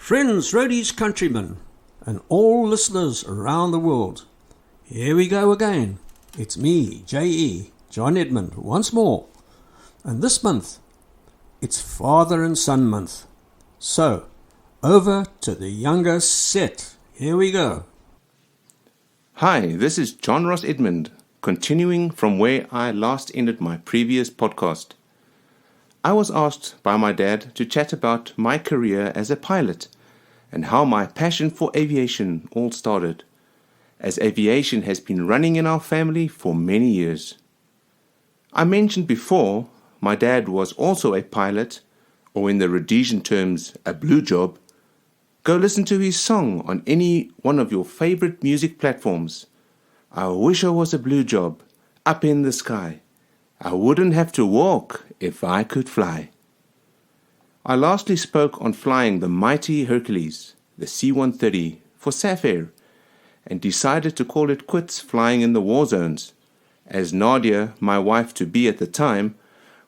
Friends, roadies, countrymen, and all listeners around the world, here we go again. It's me, J.E., John Edmund, once more. And this month, it's Father and Son month. So, over to the younger set. Here we go. Hi, this is John Ross Edmund, continuing from where I last ended my previous podcast. I was asked by my dad to chat about my career as a pilot and how my passion for aviation all started, as aviation has been running in our family for many years. I mentioned before my dad was also a pilot, or in the Rhodesian terms, a blue job. Go listen to his song on any one of your favorite music platforms. I wish I was a blue job, up in the sky. I wouldn't have to walk if I could fly. I lastly spoke on flying the mighty Hercules, the C-130, for SAF, and decided to call it quits flying in the war zones, as Nadia, my wife-to-be at the time,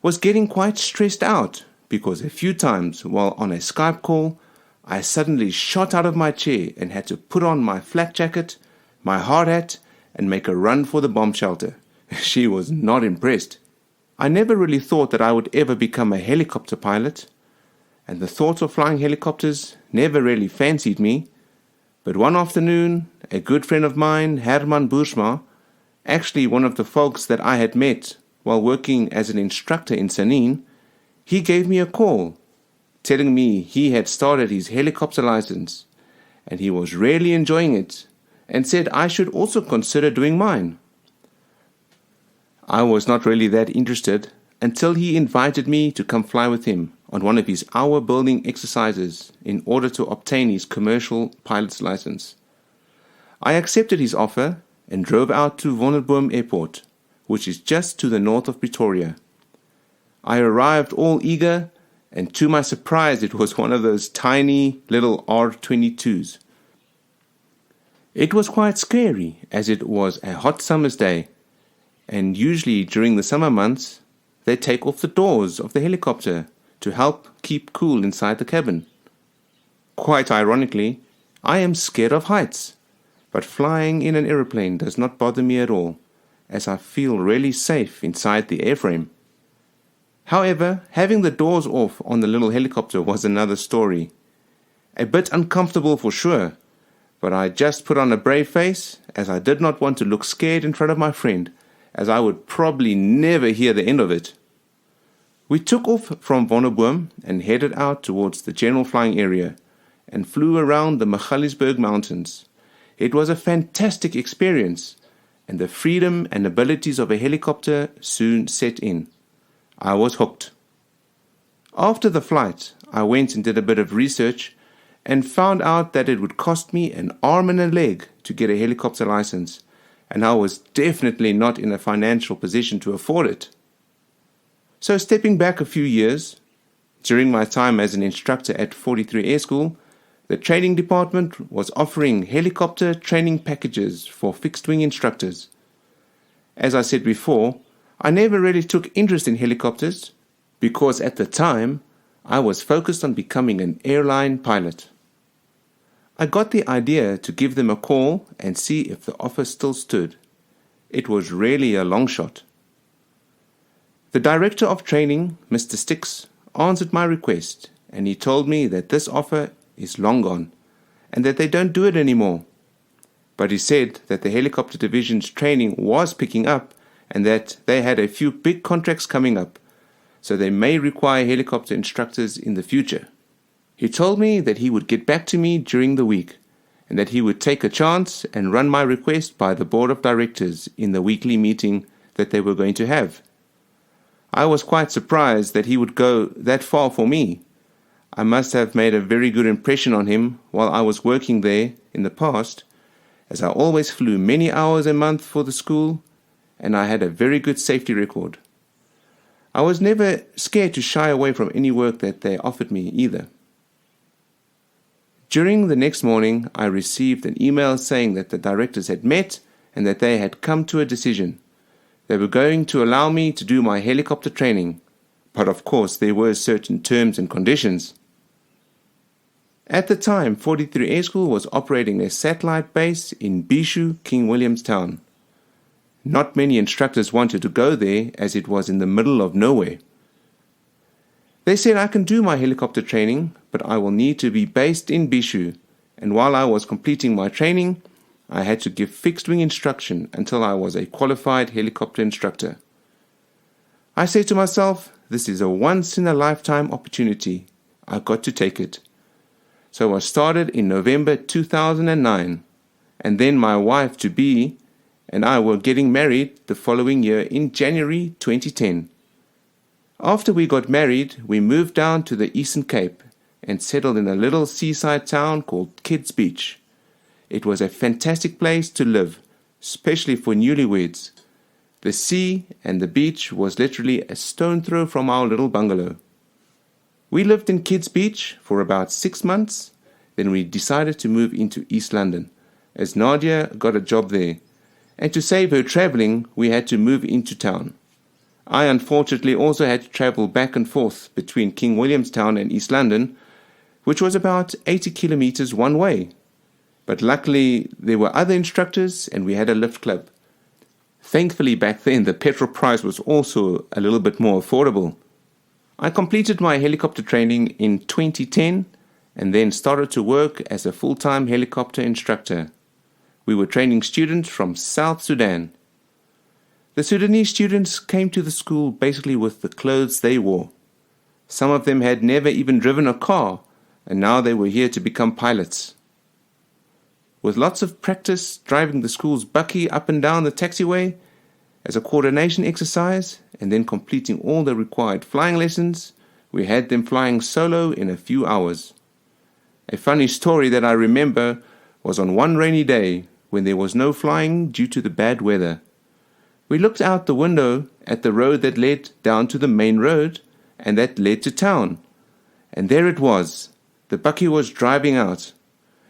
was getting quite stressed out because a few times while on a Skype call, I suddenly shot out of my chair and had to put on my flak jacket, my hard hat, and make a run for the bomb shelter. She was not impressed. I never really thought that I would ever become a helicopter pilot, and the thought of flying helicopters never really fancied me. But one afternoon, a good friend of mine, Herman Boersma, actually one of the folks that I had met while working as an instructor in Sanin, he gave me a call, telling me he had started his helicopter license, and he was really enjoying it, and said I should also consider doing mine. I was not really that interested until he invited me to come fly with him on one of his hour-building exercises in order to obtain his commercial pilot's license. I accepted his offer and drove out to Wonderboom Airport, which is just to the north of Pretoria. I arrived all eager, and to my surprise it was one of those tiny little R-22s. It was quite scary, as it was a hot summer's day, and usually during the summer months they take off the doors of the helicopter to help keep cool inside the cabin. Quite ironically, I am scared of heights, but flying in an aeroplane does not bother me at all, as I feel really safe inside the airframe. However, having the doors off on the little helicopter was another story. A bit uncomfortable for sure, but I just put on a brave face, as I did not want to look scared in front of my friend, as I would probably never hear the end of it. We took off from Wonderboom and headed out towards the general flying area and flew around the Magaliesberg Mountains. It was a fantastic experience, and the freedom and abilities of a helicopter soon set in. I was hooked. After the flight, I went and did a bit of research and found out that it would cost me an arm and a leg to get a helicopter license, and I was definitely not in a financial position to afford it. So stepping back a few years, during my time as an instructor at 43 Air School, the training department was offering helicopter training packages for fixed-wing instructors. As I said before, I never really took interest in helicopters because at the time I was focused on becoming an airline pilot. I got the idea to give them a call and see if the offer still stood. It was really a long shot. The director of training, Mr. Stix, answered my request, and he told me that this offer is long gone and that they don't do it anymore. But he said that the helicopter division's training was picking up and that they had a few big contracts coming up, so they may require helicopter instructors in the future. He told me that he would get back to me during the week and that he would take a chance and run my request by the board of directors in the weekly meeting that they were going to have. I was quite surprised that he would go that far for me. I must have made a very good impression on him while I was working there in the past, as I always flew many hours a month for the school, and I had a very good safety record. I was never scared to shy away from any work that they offered me either. During the next morning, I received an email saying that the directors had met and that they had come to a decision. They were going to allow me to do my helicopter training, but of course there were certain terms and conditions. At the time, 43 Air School was operating a satellite base in Bishu, King Williamstown. Not many instructors wanted to go there as it was in the middle of nowhere. They said I can do my helicopter training, but I will need to be based in Bishu, and while I was completing my training, I had to give fixed-wing instruction until I was a qualified helicopter instructor. I said to myself, this is a once-in-a-lifetime opportunity. I've got to take it. So I started in November 2009, and then my wife-to-be and I were getting married the following year in January 2010. After we got married, we moved down to the Eastern Cape and settled in a little seaside town called Kids Beach. It was a fantastic place to live, especially for newlyweds. The sea and the beach was literally a stone throw from our little bungalow. We lived in Kids Beach for about 6 months, then we decided to move into East London, as Nadia got a job there, and to save her travelling, we had to move into town. I unfortunately also had to travel back and forth between King Williamstown and East London, which was about 80 kilometres one way. But luckily, there were other instructors and we had a lift club. Thankfully, back then, the petrol price was also a little bit more affordable. I completed my helicopter training in 2010 and then started to work as a full-time helicopter instructor. We were training students from South Sudan. The Sudanese students came to the school basically with the clothes they wore. Some of them had never even driven a car, and now they were here to become pilots. With lots of practice driving the school's bucky up and down the taxiway as a coordination exercise, and then completing all the required flying lessons, we had them flying solo in a few hours. A funny story that I remember was on one rainy day when there was no flying due to the bad weather. We looked out the window at the road that led down to the main road and that led to town. And there it was. The bucky was driving out.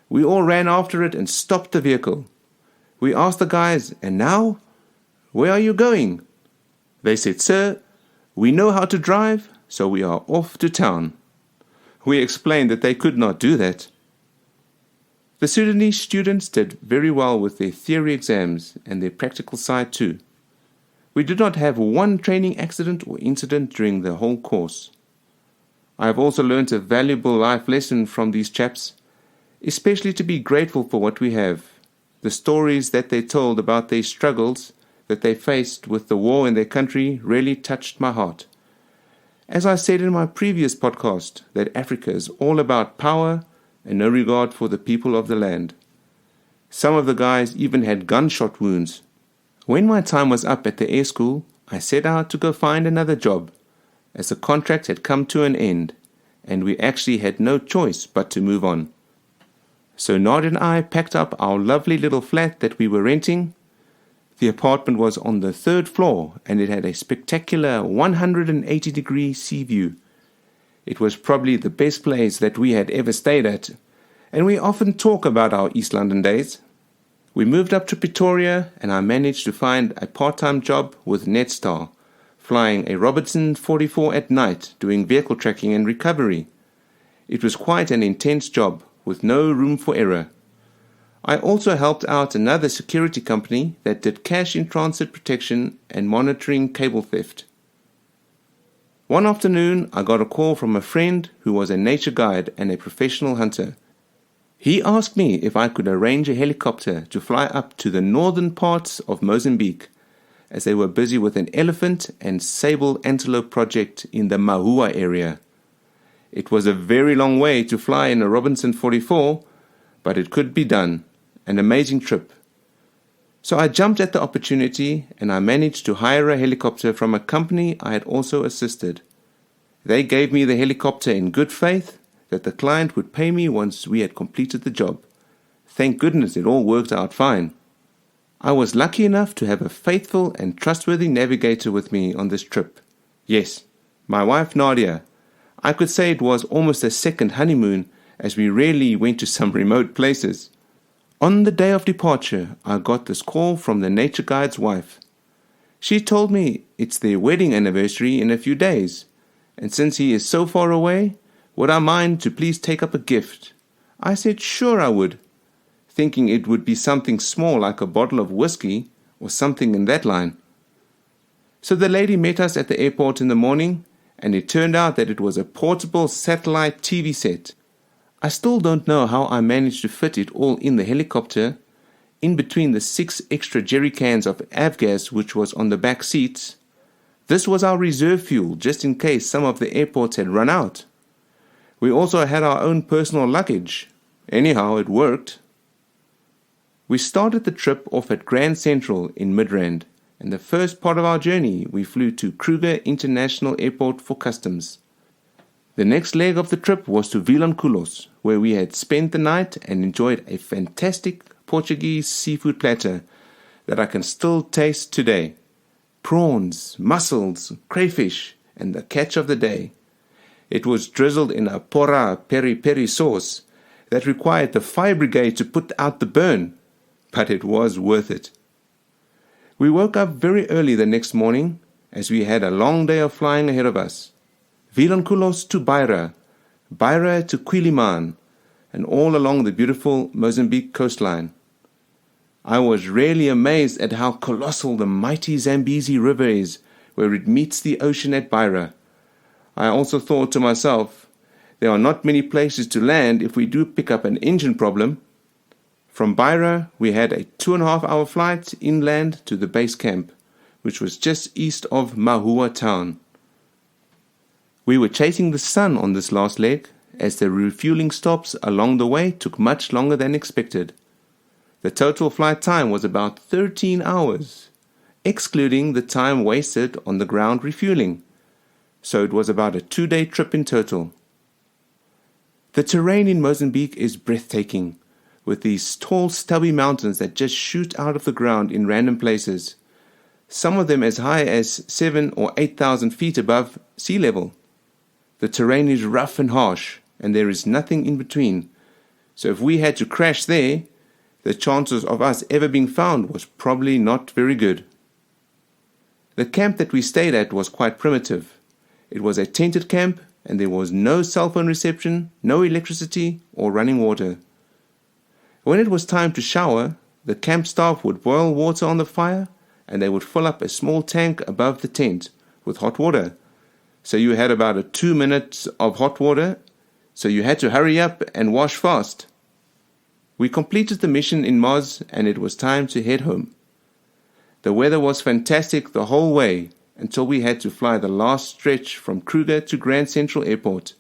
We all ran after it and stopped the vehicle. We asked the guys, "And now? Where are you going?" They said, "Sir, we know how to drive, so we are off to town." We explained that they could not do that. The Sudanese students did very well with their theory exams and their practical side too. We did not have one training accident or incident during the whole course. I have also learnt a valuable life lesson from these chaps, especially to be grateful for what we have. The stories that they told about their struggles that they faced with the war in their country really touched my heart. As I said in my previous podcast, that Africa is all about power and no regard for the people of the land. Some of the guys even had gunshot wounds. When my time was up at the air school, I set out to go find another job, as the contract had come to an end, and we actually had no choice but to move on. So Nod and I packed up our lovely little flat that we were renting. The apartment was on the 3rd floor, and it had a spectacular 180-degree sea view. It was probably the best place that we had ever stayed at, and we often talk about our East London days. We moved up to Pretoria, and I managed to find a part-time job with Netstar, flying a Robinson 44 at night, doing vehicle tracking and recovery. It was quite an intense job, with no room for error. I also helped out another security company that did cash-in-transit protection and monitoring cable theft. One afternoon, I got a call from a friend who was a nature guide and a professional hunter. He asked me if I could arrange a helicopter to fly up to the northern parts of Mozambique, as they were busy with an elephant and sable antelope project in the Mahua area. It was a very long way to fly in a Robinson 44, but it could be done. An amazing trip. So I jumped at the opportunity and I managed to hire a helicopter from a company I had also assisted. They gave me the helicopter in good faith that the client would pay me once we had completed the job. Thank goodness it all worked out fine. I was lucky enough to have a faithful and trustworthy navigator with me on this trip. Yes, my wife Nadia. I could say it was almost a second honeymoon, as we rarely went to some remote places. On the day of departure, I got this call from the nature guide's wife. She told me it's their wedding anniversary in a few days, and since he is so far away, would I mind to please take up a gift, I said sure I would, thinking it would be something small like a bottle of whiskey or something in that line. So the lady met us at the airport in the morning, and it turned out that it was a portable satellite TV set. I still don't know how I managed to fit it all in the helicopter, in between the 6 extra jerry cans of avgas which was on the back seats. This was our reserve fuel, just in case some of the airports had run out. We also had our own personal luggage. Anyhow, it worked. We started the trip off at Grand Central in Midrand, and the first part of our journey we flew to Kruger International Airport for customs. The next leg of the trip was to Vilanculos, where we had spent the night and enjoyed a fantastic Portuguese seafood platter that I can still taste today. Prawns, mussels, crayfish, and the catch of the day. It was drizzled in a porra peri-peri sauce that required the fire brigade to put out the burn, but it was worth it. We woke up very early the next morning, as we had a long day of flying ahead of us. Vilanculos to Beira, Beira to Quiliman, and all along the beautiful Mozambique coastline. I was really amazed at how colossal the mighty Zambezi River is, where it meets the ocean at Beira. I also thought to myself, there are not many places to land if we do pick up an engine problem. From Beira, we had a 2.5-hour flight inland to the base camp, which was just east of Mahua town. We were chasing the sun on this last leg, as the refueling stops along the way took much longer than expected. The total flight time was about 13 hours, excluding the time wasted on the ground refueling, so it was about a 2-day trip in total. The terrain in Mozambique is breathtaking, with these tall stubby mountains that just shoot out of the ground in random places, some of them as high as 7,000 or 8,000 feet above sea level. The terrain is rough and harsh, and there is nothing in between, so if we had to crash there, the chances of us ever being found was probably not very good. The camp that we stayed at was quite primitive. It was a tented camp, and there was no cell phone reception, no electricity or running water. When it was time to shower, the camp staff would boil water on the fire, and they would fill up a small tank above the tent with hot water. So you had about 2 minutes of hot water, so you had to hurry up and wash fast. We completed the mission in Moz, and it was time to head home. The weather was fantastic the whole way until we had to fly the last stretch from Kruger to Grand Central Airport.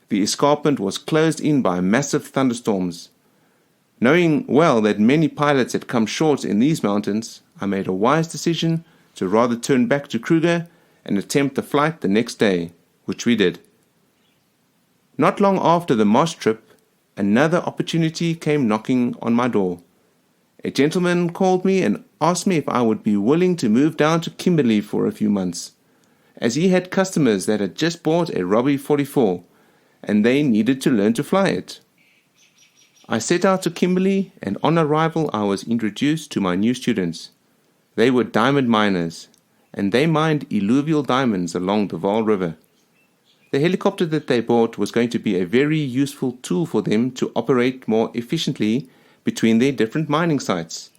The escarpment was closed in by massive thunderstorms. Knowing well that many pilots had come short in these mountains, I made a wise decision to rather turn back to Kruger and attempt the flight the next day, which we did. Not long after the Moz trip, another opportunity came knocking on my door. A gentleman called me and asked me if I would be willing to move down to Kimberley for a few months, as he had customers that had just bought a Robbie 44, and they needed to learn to fly it. I set out to Kimberley, and on arrival I was introduced to my new students. They were diamond miners, and they mined alluvial diamonds along the Vaal River. The helicopter that they bought was going to be a very useful tool for them to operate more efficiently between their different mining sites.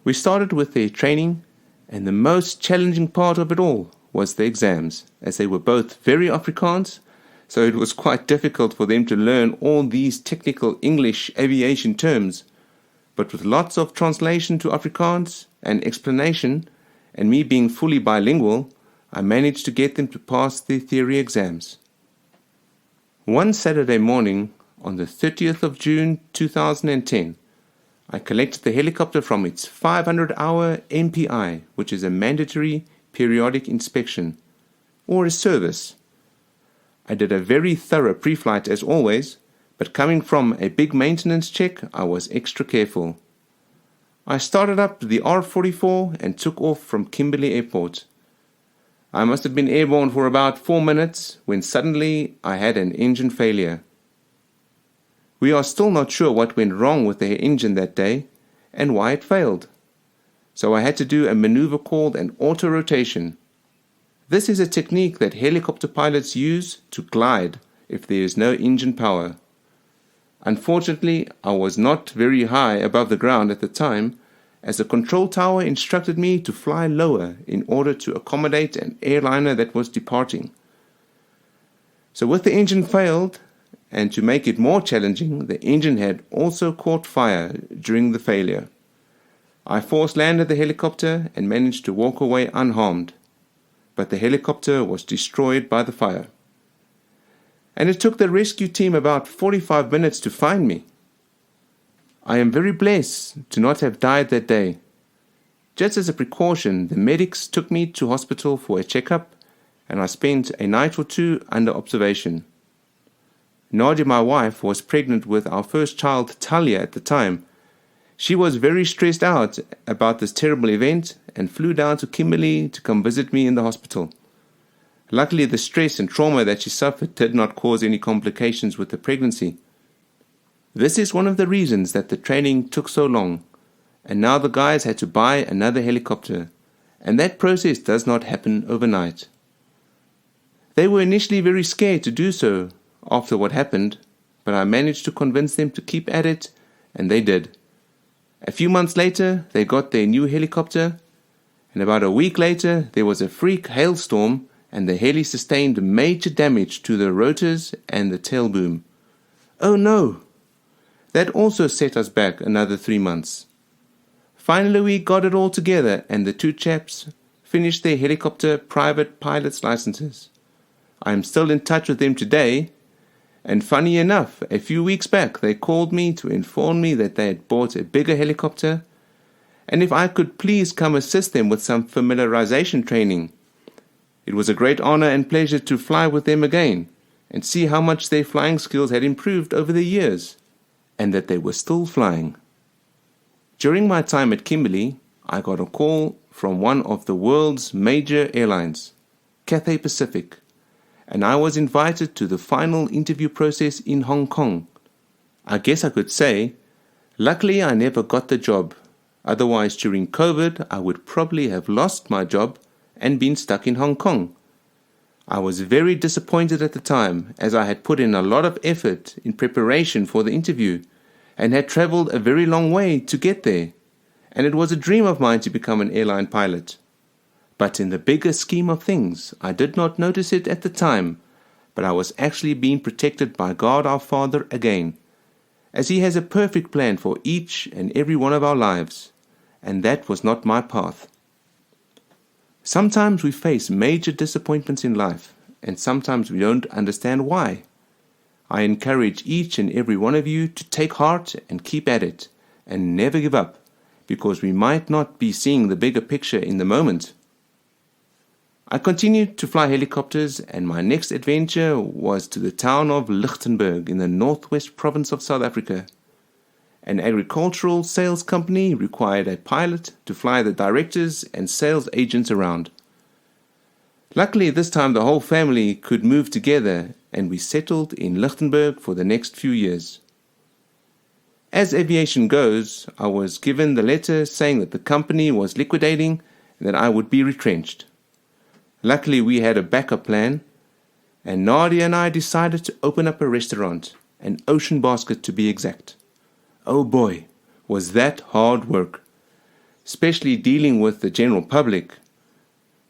We started with their training, and the most challenging part of it all was the exams, as they were both very Afrikaans, so it was quite difficult for them to learn all these technical English aviation terms, but with lots of translation to Afrikaans and explanation, and me being fully bilingual, I managed to get them to pass their theory exams. One Saturday morning, on the 30th of June 2010, I collected the helicopter from its 500-hour MPI, which is a mandatory periodic inspection, or a service. I did a very thorough pre-flight as always, but coming from a big maintenance check, I was extra careful. I started up the R44 and took off from Kimberley Airport. I must have been airborne for about 4 minutes when suddenly I had an engine failure. We are still not sure what went wrong with the engine that day and why it failed. So I had to do a maneuver called an auto-rotation. This is a technique that helicopter pilots use to glide if there is no engine power. Unfortunately, I was not very high above the ground at the time, as the control tower instructed me to fly lower in order to accommodate an airliner that was departing. So with the engine failed, and to make it more challenging, the engine had also caught fire during the failure. I force landed the helicopter and managed to walk away unharmed, but the helicopter was destroyed by the fire. And it took the rescue team about 45 minutes to find me. I am very blessed to not have died that day. Just as a precaution, the medics took me to hospital for a checkup, and I spent a night or two under observation. Nadia, my wife, was pregnant with our first child, Talia, at the time. She was very stressed out about this terrible event and flew down to Kimberley to come visit me in the hospital. Luckily, the stress and trauma that she suffered did not cause any complications with the pregnancy. This is one of the reasons that the training took so long, and now the guys had to buy another helicopter, and that process does not happen overnight. They were initially very scared to do so after what happened, but I managed to convince them to keep at it, and they did. A few months later, they got their new helicopter, and about a week later, there was a freak hailstorm, and the heli sustained major damage to the rotors and the tail boom. Oh no! That also set us back another 3 months. Finally, we got it all together, and the two chaps finished their helicopter private pilot's licenses. I am still in touch with them today, and funny enough, a few weeks back they called me to inform me that they had bought a bigger helicopter, and if I could please come assist them with some familiarization training. It was a great honor and pleasure to fly with them again, and see how much their flying skills had improved over the years, and that they were still flying. During my time at Kimberley, I got a call from one of the world's major airlines, Cathay Pacific, and I was invited to the final interview process in Hong Kong. I guess I could say, luckily I never got the job. Otherwise, during COVID, I would probably have lost my job and been stuck in Hong Kong. I was very disappointed at the time, as I had put in a lot of effort in preparation for the interview and had traveled a very long way to get there, and it was a dream of mine to become an airline pilot. But in the bigger scheme of things, I did not notice it at the time, but I was actually being protected by God our Father again, as He has a perfect plan for each and every one of our lives, and that was not my path. Sometimes we face major disappointments in life, and sometimes we don't understand why. I encourage each and every one of you to take heart and keep at it, and never give up, because we might not be seeing the bigger picture in the moment. I continued to fly helicopters, and my next adventure was to the town of Lichtenburg in the northwest province of South Africa. An agricultural sales company required a pilot to fly the directors and sales agents around. Luckily, this time the whole family could move together, and we settled in Lichtenburg for the next few years. As aviation goes, I was given the letter saying that the company was liquidating and that I would be retrenched. Luckily, we had a backup plan, and Nadia and I decided to open up a restaurant, an Ocean Basket to be exact. Oh boy, was that hard work, especially dealing with the general public.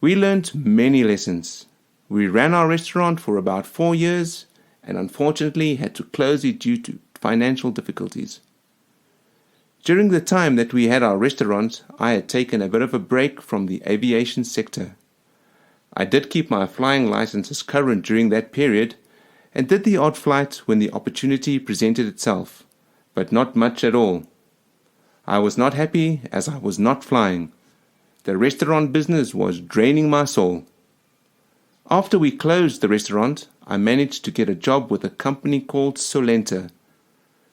We learned many lessons. We ran our restaurant for about 4 years, and unfortunately had to close it due to financial difficulties. During the time that we had our restaurant, I had taken a bit of a break from the aviation sector. I did keep my flying licenses current during that period, and did the odd flight when the opportunity presented itself, but not much at all. I was not happy as I was not flying. The restaurant business was draining my soul. After we closed the restaurant, I managed to get a job with a company called Solenta.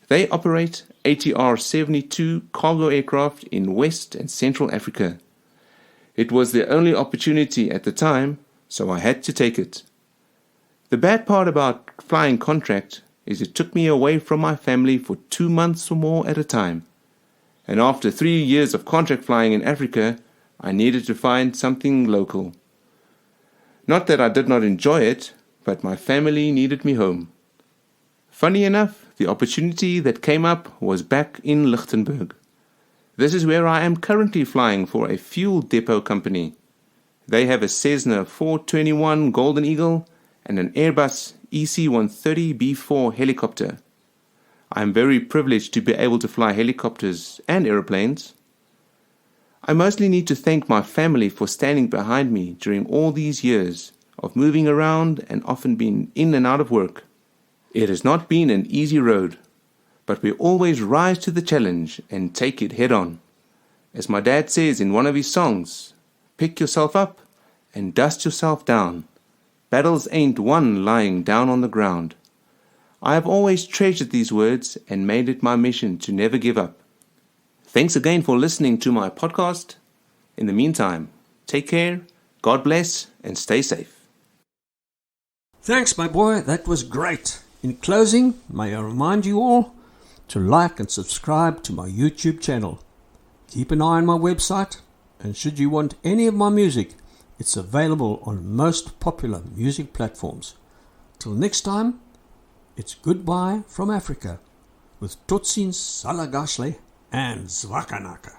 They operate ATR-72 cargo aircraft in West and Central Africa. It was the only opportunity at the time, so I had to take it. The bad part about flying contract is it took me away from my family for 2 months or more at a time. And after 3 years of contract flying in Africa, I needed to find something local. Not that I did not enjoy it, but my family needed me home. Funny enough, the opportunity that came up was back in Lichtenberg. This is where I am currently flying for a fuel depot company. They have a Cessna 421 Golden Eagle and an Airbus EC-130B4 helicopter. I am very privileged to be able to fly helicopters and aeroplanes. I mostly need to thank my family for standing behind me during all these years of moving around and often being in and out of work. It has not been an easy road, but we always rise to the challenge and take it head on. As my dad says in one of his songs, pick yourself up and dust yourself down. Battles ain't won lying down on the ground. I have always treasured these words and made it my mission to never give up. Thanks again for listening to my podcast. In the meantime, take care, God bless, and stay safe. Thanks, my boy. That was great. In closing, may I remind you all to like and subscribe to my YouTube channel. Keep an eye on my website, and should you want any of my music, it's available on most popular music platforms. Till next time, it's goodbye from Africa with Totsiens, Salagashle and Zwakanaka.